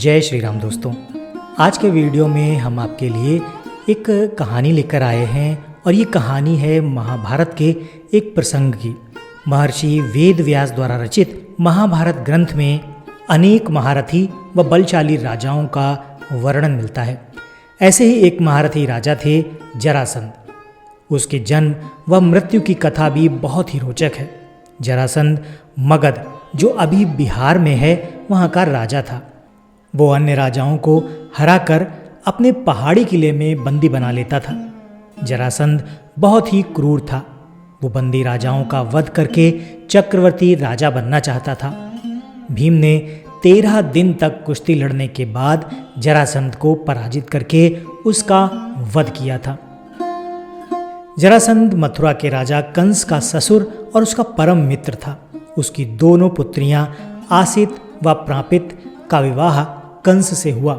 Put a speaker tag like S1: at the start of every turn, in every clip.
S1: जय श्री राम दोस्तों। आज के वीडियो में हम आपके लिए एक कहानी लेकर आए हैं और ये कहानी है महाभारत के एक प्रसंग की। महर्षि वेद व्यास द्वारा रचित महाभारत ग्रंथ में अनेक महारथी व बलशाली राजाओं का वर्णन मिलता है। ऐसे ही एक महारथी राजा थे जरासंध। उसके जन्म व मृत्यु की कथा भी बहुत ही रोचक है। जरासंध मगध, जो अभी बिहार में है, वहाँ का राजा था। वो अन्य राजाओं को हराकर अपने पहाड़ी किले में बंदी बना लेता था। जरासंध बहुत ही क्रूर था। वो बंदी राजाओं का वध करके चक्रवर्ती राजा बनना चाहता था। भीम ने 13 दिन तक कुश्ती लड़ने के बाद जरासंध को पराजित करके उसका वध किया था। जरासंध मथुरा के राजा कंस का ससुर और उसका परम मित्र था। उसकी दोनों पुत्रियां आसित व प्रापित का विवाह कंस से हुआ।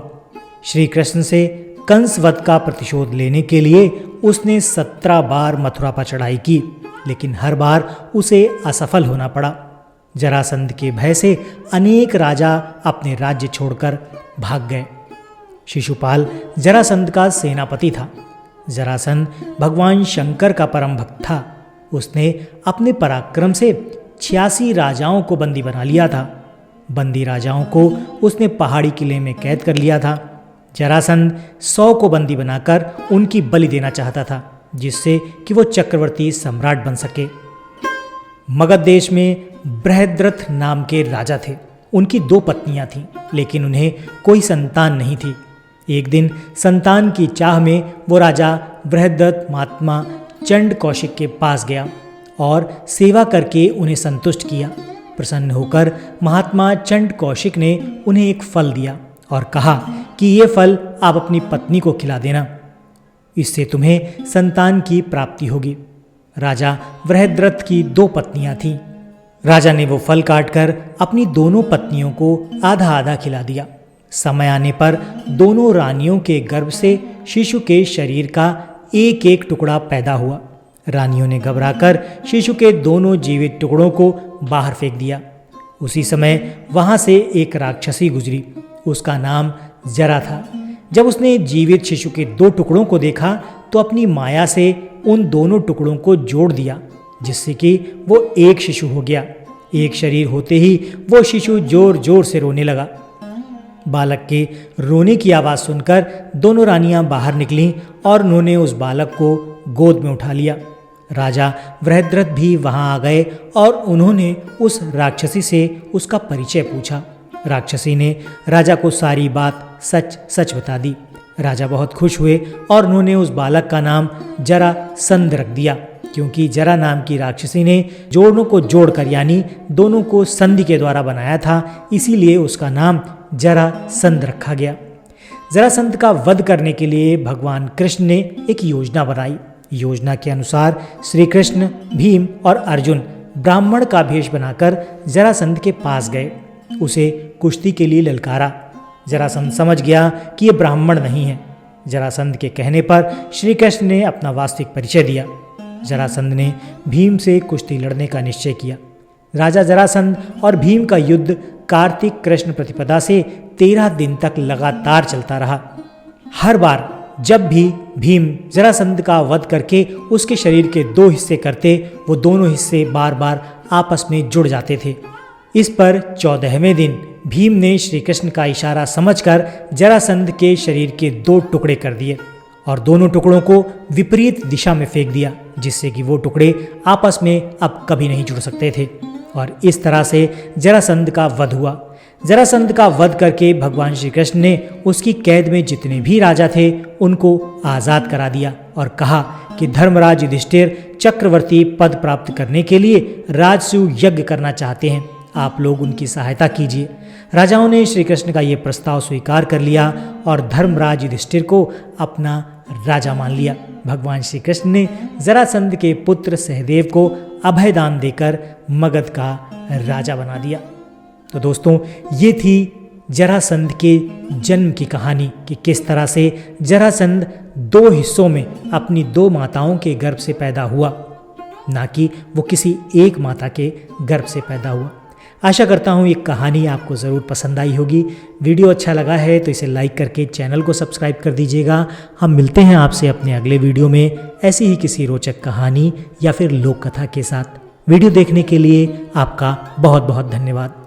S1: श्री कृष्ण से कंस वध का प्रतिशोध लेने के लिए उसने 17 बार मथुरा पर चढ़ाई की, लेकिन हर बार उसे असफल होना पड़ा। जरासंध के भय से अनेक राजा अपने राज्य छोड़कर भाग गए। शिशुपाल जरासंध का सेनापति था। जरासंध भगवान शंकर का परम भक्त था। उसने अपने पराक्रम से 86 राजाओं को बंदी बना लिया था। बंदी राजाओं को उसने पहाड़ी किले में कैद कर लिया था। जरासंध 100 को बंदी बनाकर उनकी बलि देना चाहता था, जिससे कि वो चक्रवर्ती सम्राट बन सके। मगध देश में बृहद्रथ नाम के राजा थे। उनकी 2 पत्नियां थीं, लेकिन उन्हें कोई संतान नहीं थी। एक दिन संतान की चाह में वो राजा बृहद्रथ महात्मा चंड कौशिक के पास गया और सेवा करके उन्हें संतुष्ट किया। प्रसन्न होकर महात्मा चंड कौशिक ने उन्हें एक फल दिया और कहा कि ये फल आप अपनी पत्नी को खिला देना, इससे तुम्हें संतान की प्राप्ति होगी। राजा बृहद्रथ की 2 पत्नियां थीं। राजा ने वो फल काटकर अपनी दोनों पत्नियों को आधा आधा खिला दिया। समय आने पर दोनों रानियों के गर्भ से शिशु के शरीर का एक एक टुकड़ा पैदा हुआ। रानियों ने घबराकर शिशु के दोनों जीवित टुकड़ों को बाहर फेंक दिया। उसी समय वहां से एक राक्षसी गुजरी। उसका नाम जरा था। जब उसने जीवित शिशु के 2 टुकड़ों को देखा तो अपनी माया से उन दोनों टुकड़ों को जोड़ दिया, जिससे कि वो एक शिशु हो गया। एक शरीर होते ही वो शिशु जोर जोर से रोने लगा। बालक के रोने की आवाज़ सुनकर दोनों रानियां बाहर निकलीं और उन्होंने उस बालक को गोद में उठा लिया। राजा बृहद्रथ भी वहां आ गए और उन्होंने उस राक्षसी से उसका परिचय पूछा। राक्षसी ने राजा को सारी बात सच सच बता दी। राजा बहुत खुश हुए और उन्होंने उस बालक का नाम जरासंध रख दिया, क्योंकि जरा नाम की राक्षसी ने जोड़ों को जोड़कर यानी दोनों को संधि के द्वारा बनाया था, इसीलिए उसका नाम जरासंध रखा गया। जरासंध का वध करने के लिए भगवान कृष्ण ने एक योजना बनाई। योजना के अनुसार श्री कृष्ण, भीम और अर्जुन ब्राह्मण का भेष बनाकर जरासंध के पास गए। उसे कुश्ती के लिए ललकारा। जरासंध समझ गया कि ये ब्राह्मण नहीं है। जरासंध के कहने पर श्री कृष्ण ने अपना वास्तविक परिचय दिया। जरासंध ने भीम से कुश्ती लड़ने का निश्चय किया। राजा जरासंध और भीम का युद्ध कार्तिक कृष्ण प्रतिपदा से 13 दिन तक लगातार चलता रहा। हर बार जब भी भीम जरासंध का वध करके उसके शरीर के 2 हिस्से करते, वो दोनों हिस्से बार बार आपस में जुड़ जाते थे। इस पर 14वें दिन भीम ने श्री कृष्ण का इशारा समझकर जरासंध के शरीर के 2 टुकड़े कर दिए और दोनों टुकड़ों को विपरीत दिशा में फेंक दिया, जिससे कि वो टुकड़े आपस में अब कभी नहीं जुड़ सकते थे। और इस तरह से जरासंध का वध हुआ। जरासंध का वध करके भगवान श्री कृष्ण ने उसकी कैद में जितने भी राजा थे उनको आज़ाद करा दिया और कहा कि धर्मराज युधिष्ठिर चक्रवर्ती पद प्राप्त करने के लिए राजसूय यज्ञ करना चाहते हैं, आप लोग उनकी सहायता कीजिए। राजाओं ने श्री कृष्ण का ये प्रस्ताव स्वीकार कर लिया और धर्मराज युधिष्ठिर को अपना राजा मान लिया। भगवान श्री कृष्ण ने जरासंध के पुत्र सहदेव को अभय दान देकर मगध का राजा बना दिया। तो दोस्तों, ये थी जरासंध के जन्म की कहानी कि किस तरह से जरासंध 2 हिस्सों में अपनी 2 माताओं के गर्भ से पैदा हुआ, ना कि वो किसी एक माता के गर्भ से पैदा हुआ। आशा करता हूँ ये कहानी आपको ज़रूर पसंद आई होगी। वीडियो अच्छा लगा है तो इसे लाइक करके चैनल को सब्सक्राइब कर दीजिएगा। हम मिलते हैं आपसे अपने अगले वीडियो में ऐसी ही किसी रोचक कहानी या फिर लोक कथा के साथ। वीडियो देखने के लिए आपका बहुत बहुत धन्यवाद।